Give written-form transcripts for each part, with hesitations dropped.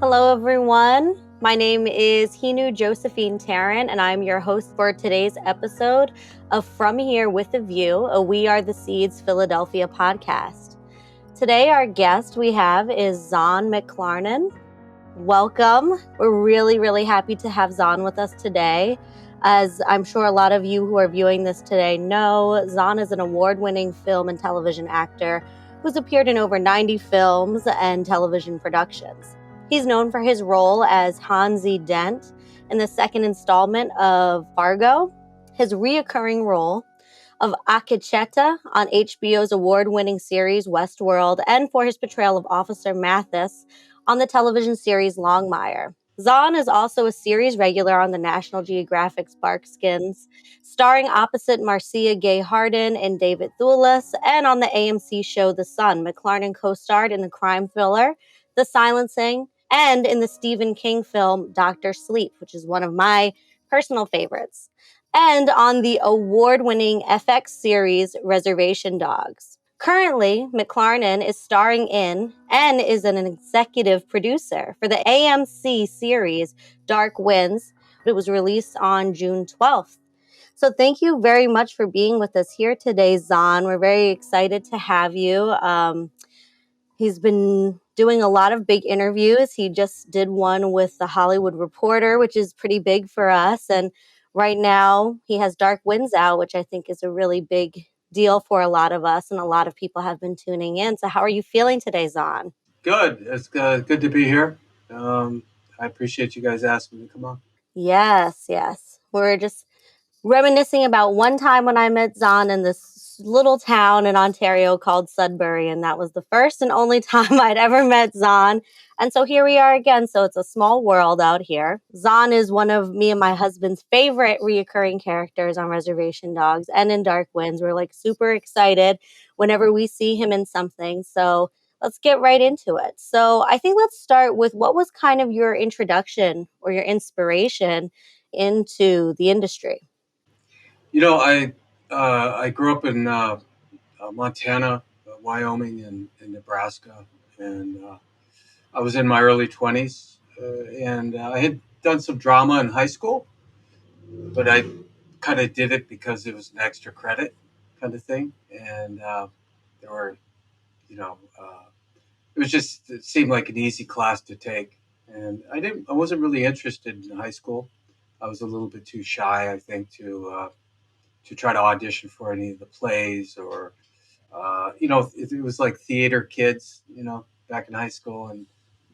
Hello, everyone. My name is Henu Josephine Tarrant, and I'm your host for today's episode of From Here with a View, a We Are the Seeds Philadelphia podcast. Today, our guest we have is Zahn McClarnon. Welcome. We're really happy to have Zahn with us today. As I'm sure a lot of you who are viewing this today know, Zahn is an award-winning film and television actor who's appeared in over 90 films and television productions. He's known for his role as Hansi Dent in the second installment of Fargo, his reoccurring role of Akecheta on HBO's award-winning series Westworld, and for his portrayal of Officer Mathis on the television series Longmire. Zahn is also a series regular on the National Geographic's Barkskins, starring opposite Marcia Gay Harden and David Thewlis, and on the AMC show The Sun. McClarnon co-starred in the crime thriller The Silencing, and in the Stephen King film Dr. Sleep, which is one of my personal favorites, and on the award-winning FX series Reservation Dogs. Currently, McClarnon is starring in and is an executive producer for the AMC series Dark Winds. It was released on June 12th. So thank you very much for being with us here today, Zahn. We're very excited to have you. He's been doing a lot of big interviews. He just did one with The Hollywood Reporter, which is pretty big for us. And right now he has Dark Winds out, which I think is a really big deal for a lot of us. And a lot of people have been tuning in. So how are you feeling today, Zahn? Good. It's good to be here. I appreciate you guys asking me to come on. Yes. We're just reminiscing about one time when I met Zahn in this little town in Ontario called Sudbury, and that was the first and only time I'd ever met Zahn. And so here we are again. So it's a small world out here. Zahn is one of me and my husband's favorite reoccurring characters on Reservation Dogs and in Dark Winds. We're like super excited whenever we see him in something. So let's get right into it. So I think let's start with what was kind of your introduction or your inspiration into the industry? I grew up in Montana, Wyoming, and Nebraska, and I was in my early 20s, and I had done some drama in high school, but I kind of did it because it was an extra credit kind of thing, and there were, you know, it seemed like an easy class to take, and I wasn't really interested in high school. I was a little bit too shy, I think, to try to audition for any of the plays or it was like theater kids, back in high school, and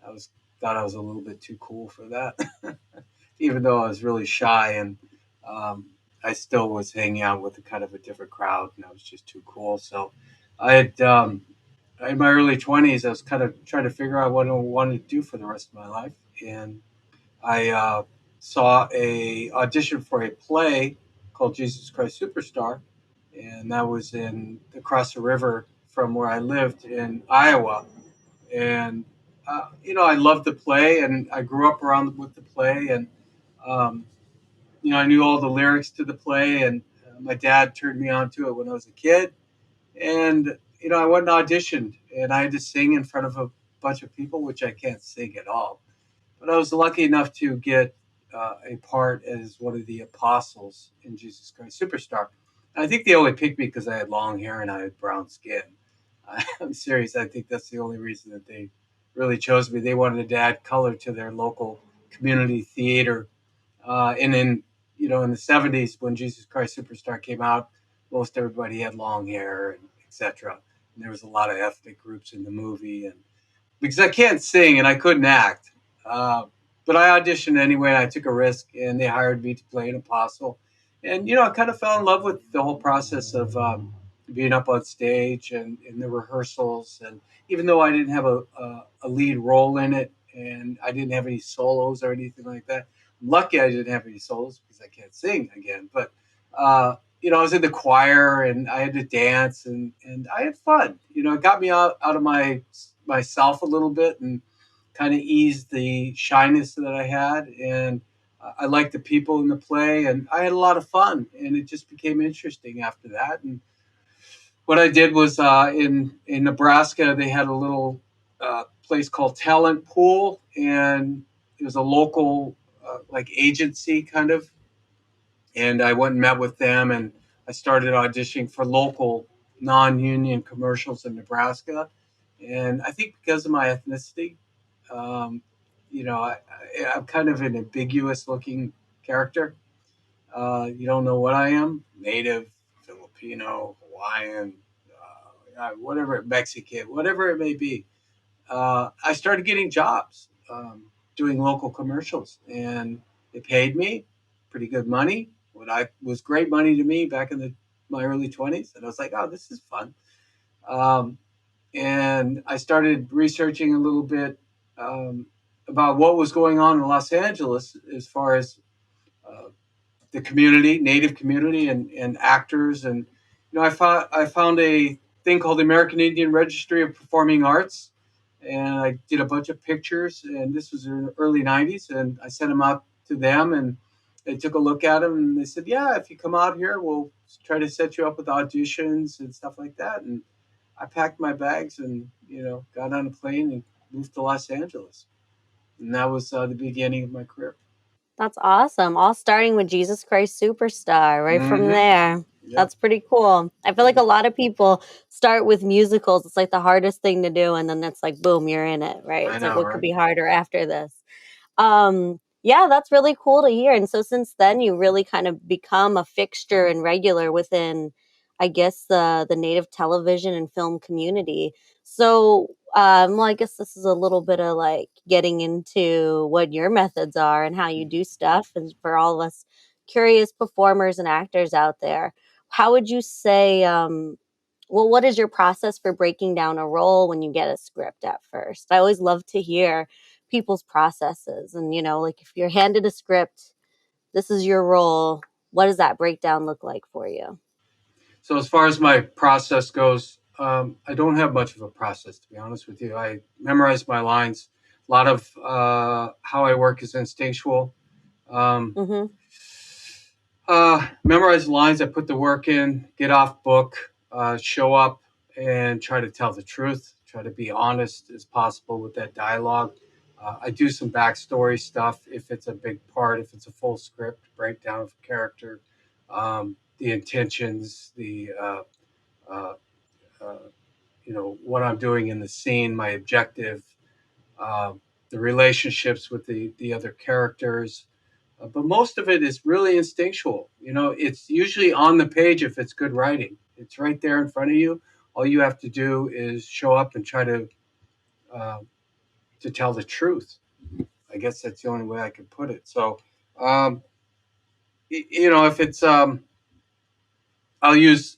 I was thought I was a little bit too cool for that, even though I was really shy, and um, I still was hanging out with a kind of a different crowd, and I was just too cool. So I had in my early 20s, I was kind of trying to figure out what I wanted to do for the rest of my life, and I saw a audition for a play called Jesus Christ Superstar, and that was in across the river from where I lived in Iowa. And I loved the play, and I grew up around with the play, and um, I knew all the lyrics to the play, and my dad turned me on to it when I was a kid, and I went and auditioned, and I had to sing in front of a bunch of people, which I can't sing at all. But I was lucky enough to get a part as one of the apostles in Jesus Christ Superstar. I think they only picked me because I had long hair and I had brown skin. I'm serious. I think that's the only reason that they really chose me. They wanted to add color to their local community theater. And in the 70s, when Jesus Christ Superstar came out, most everybody had long hair and etc. And there was a lot of ethnic groups in the movie, and because I can't sing and I couldn't act. Uh, but I auditioned anyway, and I took a risk, and they hired me to play an apostle. And, I kind of fell in love with the whole process of being up on stage and in the rehearsals. And even though I didn't have a lead role in it, and I didn't have any solos or anything like that, I'm lucky I didn't have any solos because I can't sing again. But, I was in the choir, and I had to dance, and I had fun. It got me out of myself a little bit, and kind of eased the shyness that I had. And I liked the people in the play, and I had a lot of fun. And it just became interesting after that. And what I did was in Nebraska, they had a little place called Talent Pool, and it was a local like agency kind of. And I went and met with them, and I started auditioning for local non-union commercials in Nebraska. And I think because of my ethnicity, um, I'm kind of an ambiguous looking character. You don't know what I am: native, Filipino, Hawaiian, whatever, Mexican, whatever it may be. I started getting jobs doing local commercials, and they paid me pretty good money. What I was great money to me back in my early 20s, and I was like, "Oh, this is fun." Um, and I started researching a little bit um, about what was going on in Los Angeles as far as uh, the community, Native community, and actors. And I found a thing called the American Indian Registry of Performing Arts, and I did a bunch of pictures. And this was in the early '90s, and I sent them out to them, and they took a look at them, and they said, "Yeah, if you come out here, we'll try to set you up with auditions and stuff like that." And I packed my bags and got on a plane and moved to Los Angeles, and that was the beginning of my career. That's awesome. All starting with Jesus Christ Superstar, right from Mm-hmm. there. Yep. That's pretty cool. I feel like a lot of people start with musicals. It's like the hardest thing to do, and then it's like, boom, you're in it, right? I It's like, know, what could right? be harder after this? Yeah, that's really cool to hear. And so since then, you really kind of become a fixture and regular within, I guess, the native television and film community. So, well, I guess this is a little bit of like getting into what your methods are and how you do stuff. And for all of us curious performers and actors out there, how would you say, well, what is your process for breaking down a role when you get a script at first? I always love to hear people's processes. And, like if you're handed a script, this is your role. What does that breakdown look like for you? So as far as my process goes, I don't have much of a process, to be honest with you. I memorize my lines. A lot of how I work is instinctual. Um, Mm-hmm. Memorize lines. I put the work in. Get off book. Show up and try to tell the truth. Try to be honest as possible with that dialogue. I do some backstory stuff if it's a big part. If it's a full script, breakdown of character, the intentions, the uh, uh, what I'm doing in the scene, my objective, uh, the relationships with the other characters. But most of it is really instinctual. It's usually on the page if it's good writing. It's right there in front of you. All you have to do is show up and try uh, to tell the truth. I guess that's the only way I could put it. So, um, if it's I'll use.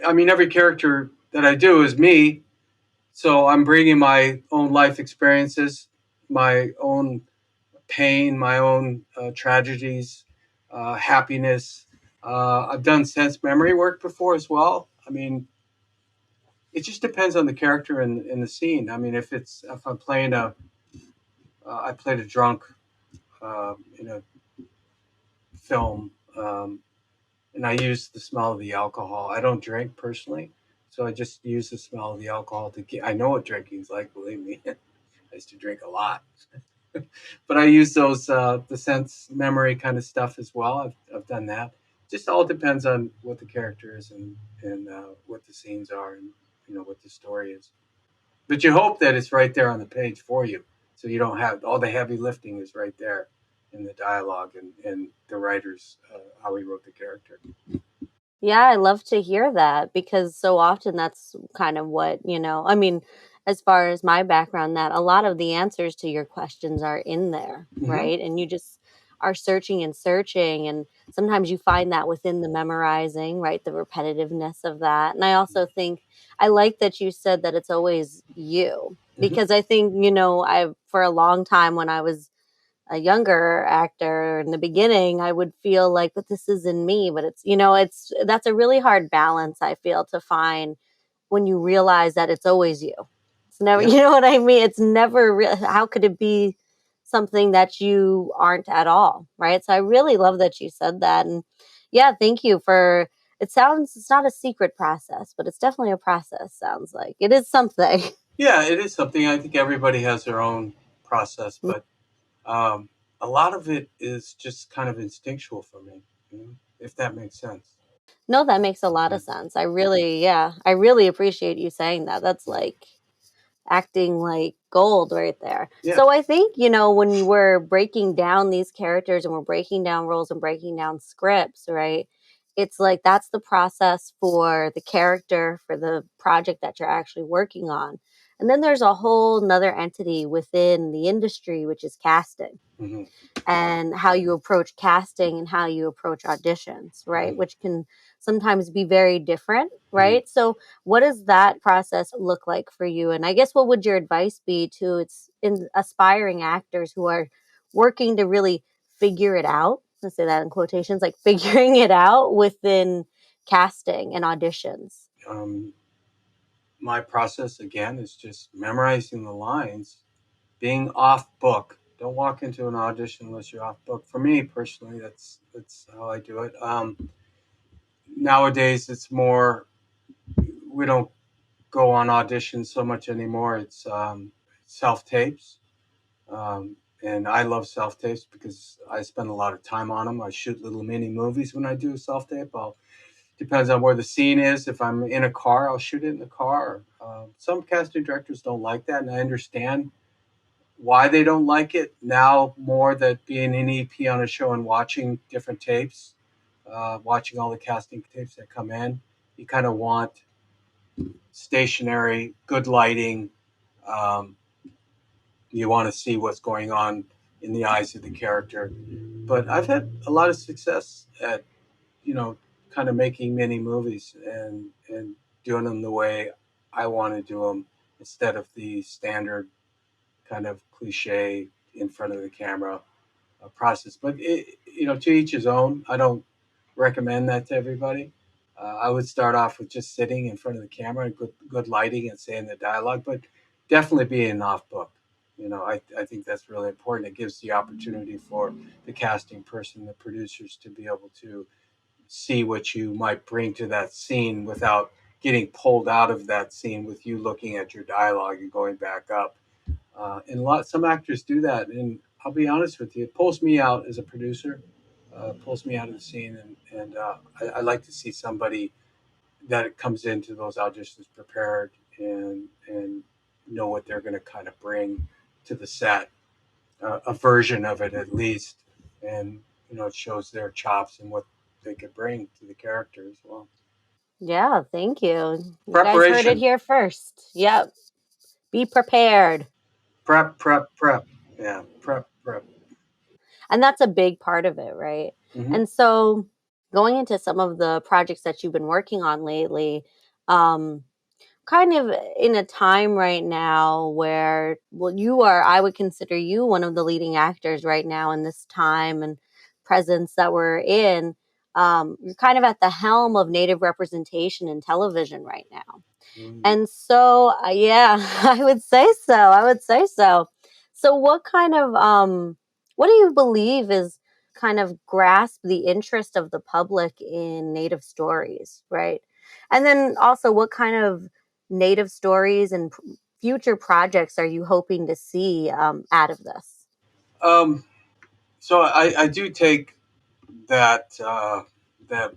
I mean, every character that I do is me. So I'm bringing my own life experiences, my own pain, my own tragedies, happiness. I've done sense memory work before as well. I mean, it just depends on the character and the scene. I mean, if I'm playing I played a drunk in a film, and I use the smell of the alcohol. I don't drink personally, so I just use the smell of the alcohol to get. I know what drinking's like. Believe me, I used to drink a lot. But I use those the sense memory kind of stuff as well. I've done that. Just all depends on what the character is and what the scenes are and what the story is. But you hope that it's right there on the page for you, so you don't have all the heavy lifting is right there in the dialogue and the writers how he wrote the character. Yeah, I love to hear that because so often that's kind of what, I mean, as far as my background, that a lot of the answers to your questions are in there, Mm-hmm. right? And you just are searching and searching. And sometimes you find that within the memorizing, right? The repetitiveness of that. And I also think I like that you said that it's always you Mm-hmm. because I think, for a long time when I was a younger actor in the beginning, I would feel like, but this isn't me. But that's a really hard balance, I feel, to find when you realize that it's always you. It's never, Yep. you know what I mean? It's never real. How could it be something that you aren't at all? Right. So I really love that you said that. And yeah, thank you for it. Sounds it's not a secret process, but it's definitely a process, sounds like it is something. Yeah, it is something. I think everybody has their own process, but um, a lot of it is just kind of instinctual for me, if that makes sense. No, that makes a lot Yeah. of sense. I really appreciate you saying that. That's like acting like gold right there. Yeah. So I think, when we're breaking down these characters and we're breaking down roles and breaking down scripts, right? It's like that's the process for the character, for the project that you're actually working on. And then there's a whole nother entity within the industry, which is casting Hmm. and how you approach casting and how you approach auditions, right? Hmm. Which can sometimes be very different, Hmm. right? So, what does that process look like for you? And I guess what would your advice be to its aspiring actors who are working to really figure it out? Let's say that in quotations, like figuring it out within casting and auditions. Um, my process again is just memorizing the lines, being off book. Don't walk into an audition unless you're off book. For me personally, that's how I do it. Nowadays, it's more, we don't go on auditions so much anymore. It's self tapes. And I love self tapes because I spend a lot of time on them. I shoot little mini movies when I do a self tape. I'll Depends on where the scene is. If I'm in a car, I'll shoot it in the car. Some casting directors don't like that, and I understand why they don't like it now more that being an EP on a show and watching different tapes, watching all the casting tapes that come in. You kind of want stationary, good lighting. Um, you want to see what's going on in the eyes of the character. But I've had a lot of success at, you know, kind of making mini movies and doing them the way I want to do them instead of the standard kind of cliche in front of the camera process. But to each his own. I don't recommend that to everybody. I would start off with just sitting in front of the camera and good lighting and saying the dialogue, but definitely being off book. I think that's really important. It gives the opportunity for the casting person, the producers, to be able to see what you might bring to that scene without getting pulled out of that scene with you looking at your dialogue and going back up. And some actors do that, and I'll be honest with you, it pulls me out as a producer, pulls me out of the scene, and I like to see somebody that comes into those auditions prepared and know what they're going to kind of bring to the set, a version of it at least, and it shows their chops and what they could bring to the character as well. Yeah, thank you. You guys heard it Preparation, here first. Yep. Be prepared. prep. Yeah, prep. And that's a big part of it, right? Hmm. And so going into some of the projects that you've been working on lately, um, kind of in a time right now where, well, I would consider you one of the leading actors right now in this time and presence that we're in. You're kind of at the helm of Native representation in television right now. Mm. And so, yeah, I would say so. I would say so. So, what do you believe is kind of grasp the interest of the public in Native stories, right? And then also, what kind of Native stories and future projects are you hoping to see out of this? Um, so I do take that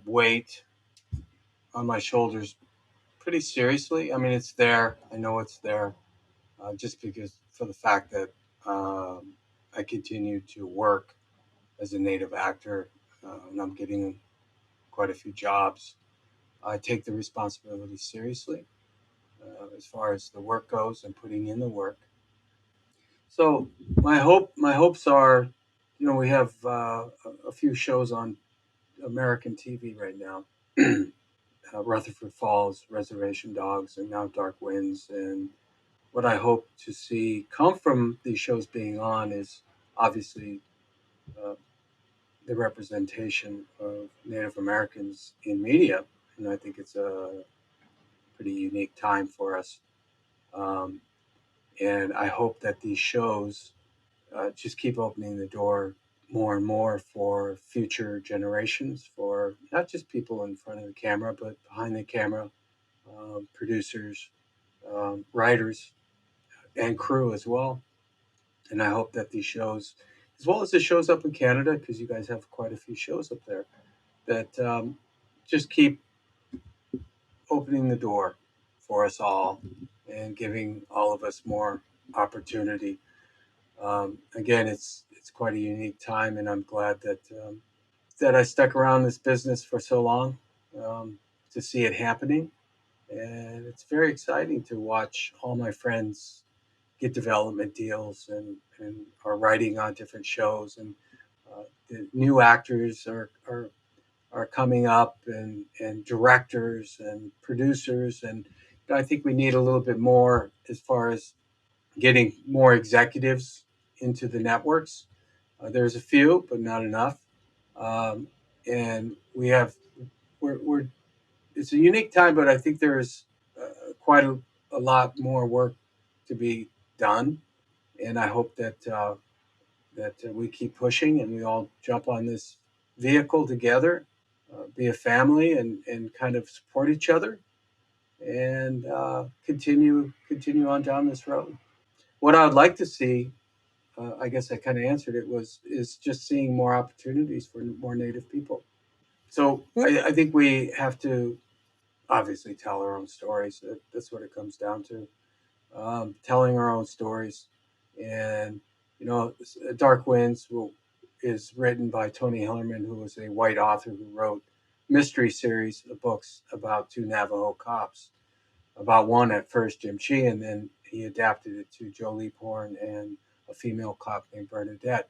weight on my shoulders pretty seriously. I mean, it's there. I know it's there, just because for the fact that I continue to work as a native actor, and I'm getting quite a few jobs. I take the responsibility seriously as far as the work goes and putting in the work. So my hopes are, we have a few shows on American TV right now. Rutherford Falls, Reservation Dogs, and now Dark Winds. And what I hope to see come from these shows being on is obviously uh, the representation of Native Americans in media. And I think it's a pretty unique time for us. Um, and I hope that these shows just keep opening the door more and more for future generations, for not just people in front of the camera, but behind the camera, producers, writers. and crew as well. And I hope that these shows, as well as the shows up in Canada, because you guys have quite a few shows up there, that just keep opening the door for us all and giving all of us more opportunity. Again, it's quite a unique time, and I'm glad that I stuck around this business for so long um, to see it happening. And it's very exciting to watch all my friends get development deals and are writing on different shows. And the new actors are coming up, and directors and producers. And I think we need a little bit more as far as getting more executives into the networks. There's a few, but not enough. Um, and we're it's a unique time, but I think there's quite a lot more work to be done. And I hope that we keep pushing and we all jump on this vehicle together, be a family, and kind of support each other, and continue on down this road. What I would like to see, I guess I kind of answered it, is just seeing more opportunities for more Native people. So I think we have to obviously tell our own stories. That's what it comes down to, telling our own stories. And Dark Winds is written by Tony Hillerman, who was a white author who wrote mystery series of books about two Navajo cops. About one at first, Jim Chi, and then he adapted it to Joe Leaphorn and a female cop named Bernadette.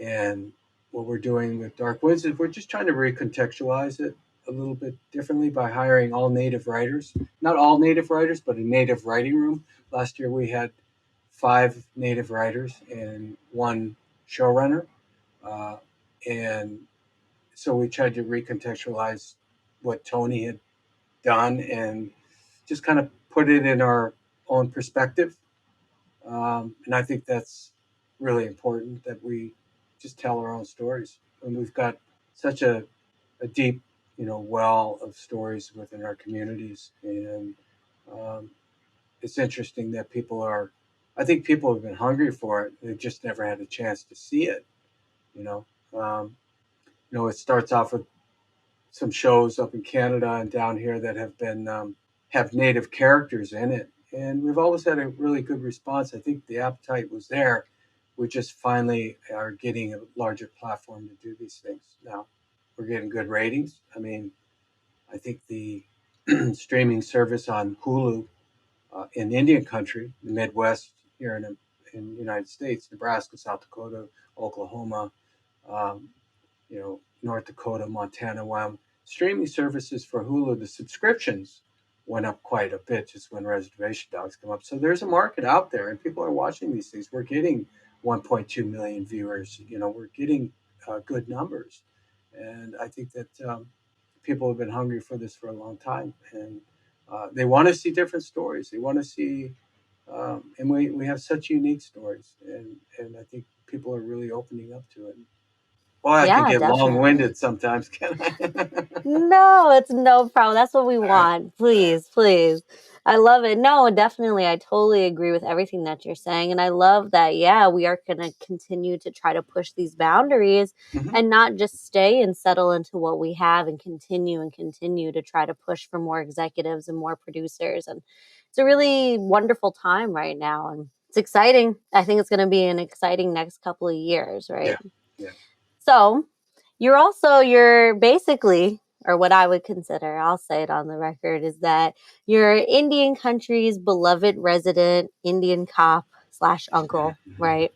And what we're doing with Dark Winds is we're just trying to recontextualize it a little bit differently by hiring all native writers. Not all native writers, but a native writing room. Last year we had 5 native writers and 1 showrunner. Uh, and so we tried to recontextualize what Tony had done and just kind of put it in our own perspective. And I think that's really important that we just tell our own stories. And we've got such a deep, well of stories within our communities. And um, it's interesting that I think people have been hungry for it. They've just never had a chance to see it, you know. Um, it starts off with some shows up in Canada and down here that have native characters in it, and we've always had a really good response. I think the appetite was there. We just finally are getting a larger platform to do these things now. We're getting good ratings. I mean, I think the streaming service on Hulu in Indian country, the Midwest here in the United States, Nebraska, South Dakota, Oklahoma, um, North Dakota, Montana, Wyoming. Streaming services for Hulu, the subscriptions went up quite a bit just when Reservation Dogs come up. So there's a market out there, and people are watching these things. We're getting 1.2 million viewers. We're getting good numbers, and I think that people have been hungry for this for a long time, and they want to see different stories. They want to see, and we have such unique stories, and I think people are really opening up to it. Well, I can Yeah, get definitely. long-winded sometimes, can I? No, it's no problem. That's what we want. Please, please. I love it. No, definitely. I totally agree with everything that you're saying. And I love that, yeah, we are going to continue to try to push these boundaries Mhm. and not just stay and settle into what we have and continue to try to push for more executives and more producers. And it's a really wonderful time right now. And it's exciting. I think it's going to be an exciting next couple of years, Yeah, right? yeah. So you're basically, or what I would consider, I'll say it on the record, is that you're Indian country's beloved resident Indian cop slash uncle, Mhm. right?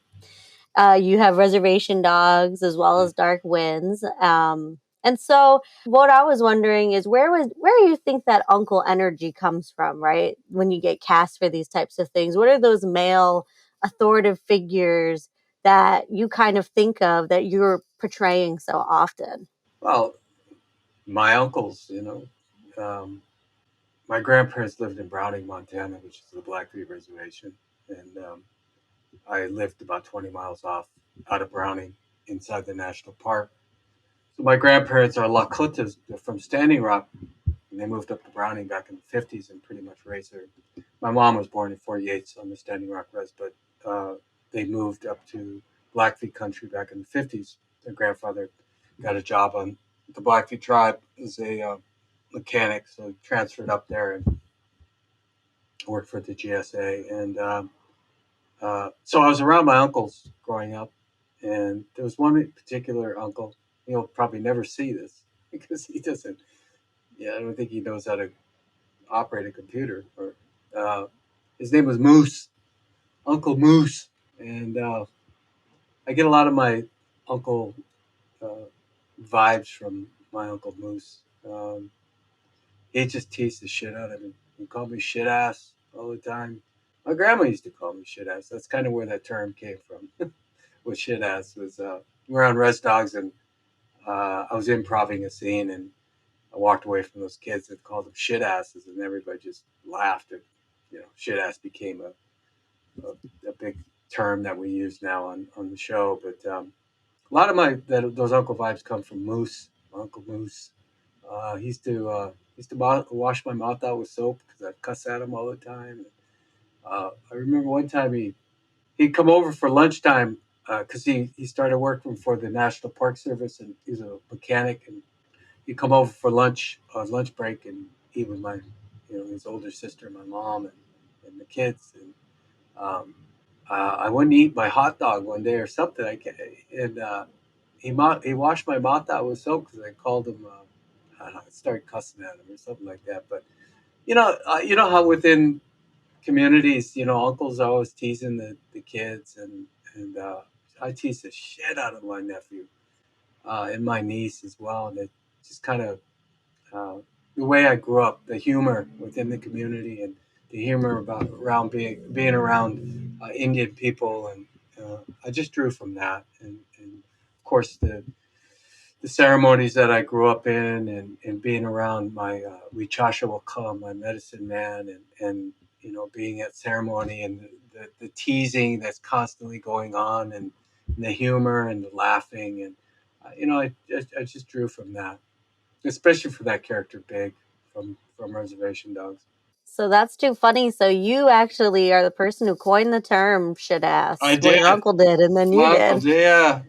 You have Reservation Dogs as well as Dark Winds. And so what I was wondering is where do you think that uncle energy comes from, right? When you get cast for these types of things, what are those male authoritative figures that you kind of think of that you're portraying so often? Well, my uncles, my grandparents lived in Browning, Montana, which is the Blackfeet Reservation, and I lived about 20 miles out of Browning, inside the national park. So my grandparents are Lakutas. They're from Standing Rock, and they moved up to Browning back in the 50s and pretty much raised their. my mom was born in 48, so I'm a Standing Rock res, but they moved up to Blackfeet country back in the 50s. Their grandfather got a job on the Blackfeet tribe as a mechanic, so he transferred up there and worked for the GSA. And so I was around my uncles growing up, and there was one particular uncle. You'll probably never see this because he doesn't. Yeah, I don't think he knows how to operate a computer. Or his name was Moose, Uncle Moose, and I get a lot of my uncle uh, vibes from my uncle Moose. He just teased the shit out of me. He called me shit ass all the time. My grandma used to call me shit ass. That's kind of where that term came from. With shit ass was we were on Res Dogs, and I was improving a scene, and I walked away from those kids that called them shit asses, and everybody just laughed. And shit ass became a big term that we use now on the show. But a lot of those uncle vibes come from Moose, Uncle Moose. He used to wash my mouth out with soap because I'd cuss at him all the time. I remember one time he'd come over for lunchtime because he started working for the National Park Service, and he's a mechanic, and he'd come over for lunch break, and eat with my his older sister, my mom, and the kids. And um, I wouldn't eat my hot dog one day or something. And he washed my mouth out with soap because I called him. I started cussing at him or something like that. But you know how within communities, uncles are always teasing the kids, and I tease the shit out of my nephew and my niece as well. And it just kind of uh, the way I grew up, the humor within the community, and the humor about around being around Indian people, and I just drew from that, and of course the ceremonies that I grew up in, and being around my Wichasha Wakam, my medicine man, and being at ceremony, and the teasing that's constantly going on, and the humor and the laughing, and I just drew from that, especially for that character Big from Reservation Dogs. So that's too funny. So you actually are the person who coined the term shit I ass. Well, your did. uncle did, and then you My did. uncles, yeah,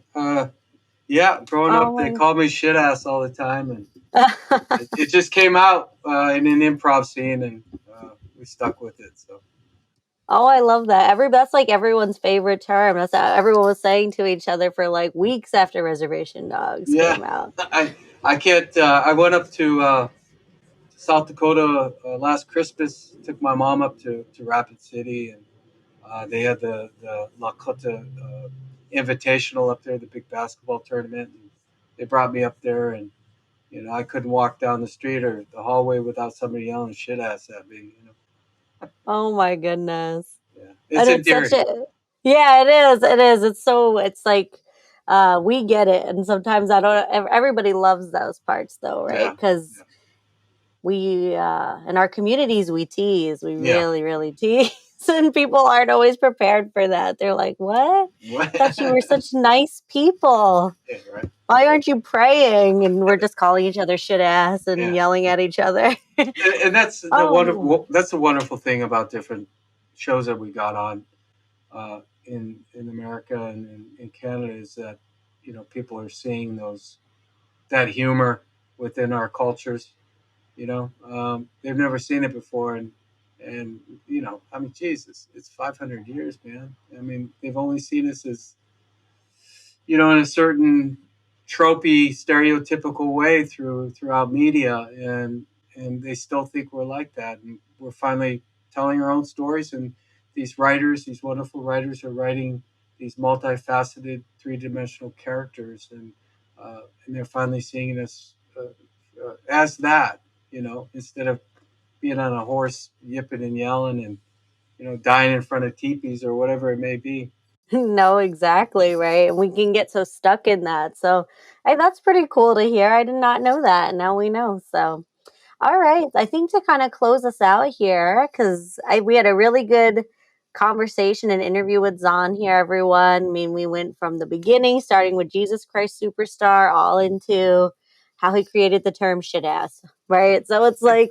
yeah. Growing up, they Oh called me shit ass all the time, and my. it just came out in an improv scene, and we stuck with it. So Oh, I love that. That's like everyone's favorite term. That's how everyone was saying to each other for like weeks after Reservation Dogs yeah, came out. I can't. I went up to South Dakota last Christmas. Took my mom up to Rapid City, and they had the Lakota Invitational up there, the big basketball tournament. And they brought me up there, and I couldn't walk down the street or the hallway without somebody yelling shit ass at me. Oh my goodness. Yeah, it's And it's such endearing. a yeah, it is. It is. It's like we get it, and sometimes I don't. Everybody loves those parts though, right? Yeah, Because yeah, we in our communities we tease, we yeah. really tease, and people aren't always prepared for that. They're like, "What? What? Thought you were such nice people. Yeah, right. Why aren't you praying?" And we're just calling each other shit ass and Yeah, yelling at each other. and that's the Oh, wonderful thing about different shows that we got on in America and in Canada is that people are seeing that humor within our cultures. They've never seen it before, and I mean, Jesus, it's 500 years, man. I mean, they've only seen us as in a certain tropey, stereotypical way throughout media, and they still think we're like that. And we're finally telling our own stories, and these wonderful writers, are writing these multifaceted, three-dimensional characters, and they're finally seeing us as that, instead of being on a horse, yipping and yelling, and dying in front of teepees or whatever it may be. no, exactly, right? And we can get so stuck in that. So, hey, that's pretty cool to hear. I did not know that. And now we know. So, all right. I think to kind of close us out here, because we had a really good conversation and interview with Zahn here, everyone. I mean, we went from the beginning, starting with Jesus Christ Superstar, all into how he created the term shit ass, right? So it's like,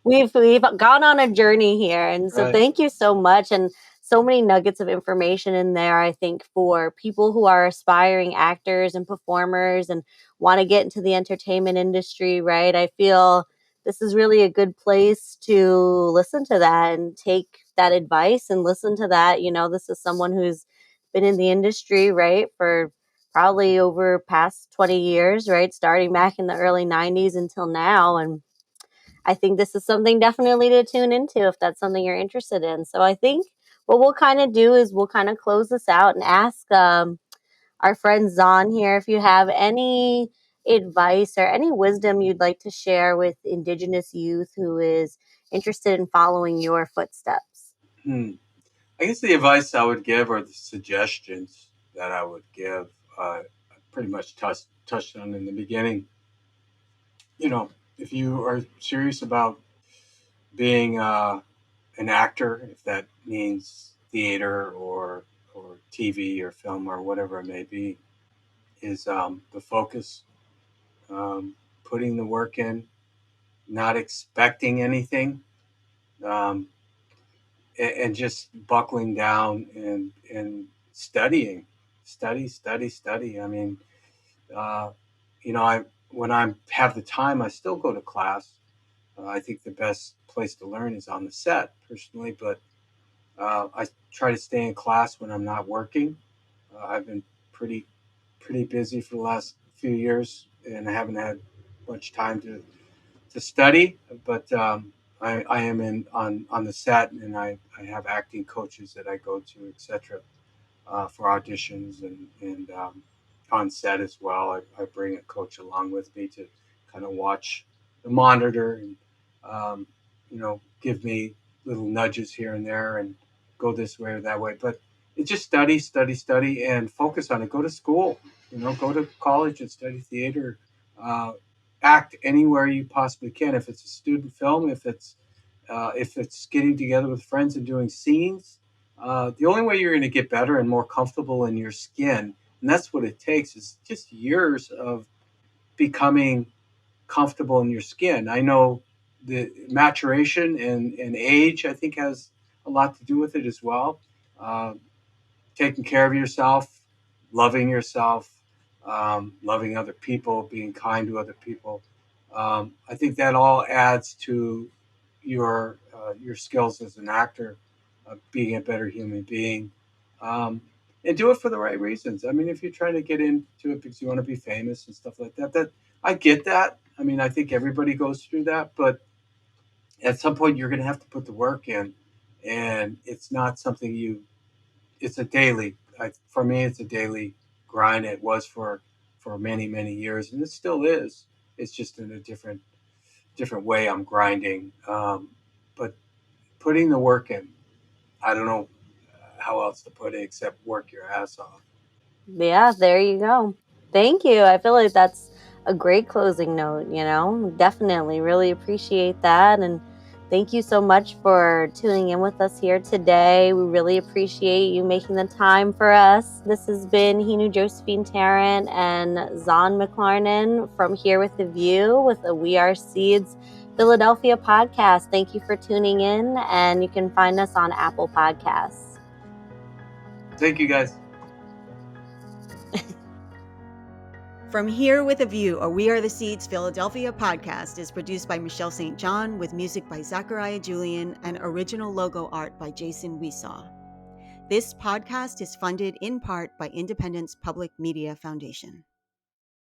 we've gone on a journey here, and so Right. thank you so much, and so many nuggets of information in there. I think for people who are aspiring actors and performers and want to get into the entertainment industry, right? I feel this is really a good place to listen to that and take that advice and listen to that. This is someone who's been in the industry, right, for probably over past 20 years, right, starting back in the early 90s until now. And I think this is something definitely to tune into if that's something you're interested in. So I think what we'll kind of do is we'll kind of close this out and ask our friend Zahn here if you have any advice or any wisdom you'd like to share with Indigenous youth who is interested in following your footsteps. Hmm. I guess the advice I would give, or the suggestions that I would give, I pretty much touched on in the beginning. If you are serious about being an actor, if that means theater or TV or film or whatever it may be, is the focus, putting the work in, not expecting anything, um, and just buckling down and studying, study. I mean, uh, I when I have the time, I still go to class. I think the best place to learn is on the set, personally, but I try to stay in class when I'm not working. I've been pretty busy for the last few years, and I haven't had much time to study. But I am in on the set, and I have acting coaches that I go to, etc. For auditions and on set as well. I bring a coach along with me to kind of watch the monitor and um, give me little nudges here and there and go this way or that way. But it's just study, and focus on it. Go to school, go to college and study theater. Uh, Act anywhere you possibly can. If it's a student film, if it's getting together with friends and doing scenes, the only way you're going to get better and more comfortable in your skin, and that's what it takes, is just years of becoming comfortable in your skin. I know the maturation and age, I think, has a lot to do with it as well. Uh, Taking care of yourself, loving other people, being kind to other people. I think that all adds to your skills as an actor, being a better human being, um, and do it for the right reasons. I mean, if you're trying to get into it because you want to be famous and stuff like that, that I get that. I mean, I think everybody goes through that, but at some point you're going to have to put the work in, and it's not something you it's a daily. For me, it's a daily grind. It was for many years, and it still is. It's just in a different way. I'm grinding, but putting the work in. I don't know how else to put it except work your ass off. Yeah, there you go. Thank you. I feel like that's a great closing note. Definitely really appreciate that. And thank you so much for tuning in with us here today. We really appreciate you making the time for us. This has been Henu Josephine Tarrant and Zahn McClarnon from Here with the View with the We Are Seeds Philadelphia podcast. Thank you for tuning in, and you can find us on Apple Podcasts. Thank you, guys. From Here with a View, a We Are the Seeds Philadelphia podcast is produced by Michelle St. John with music by Zachariah Julian and original logo art by Jason Weesaw. This podcast is funded in part by Independence Public Media Foundation.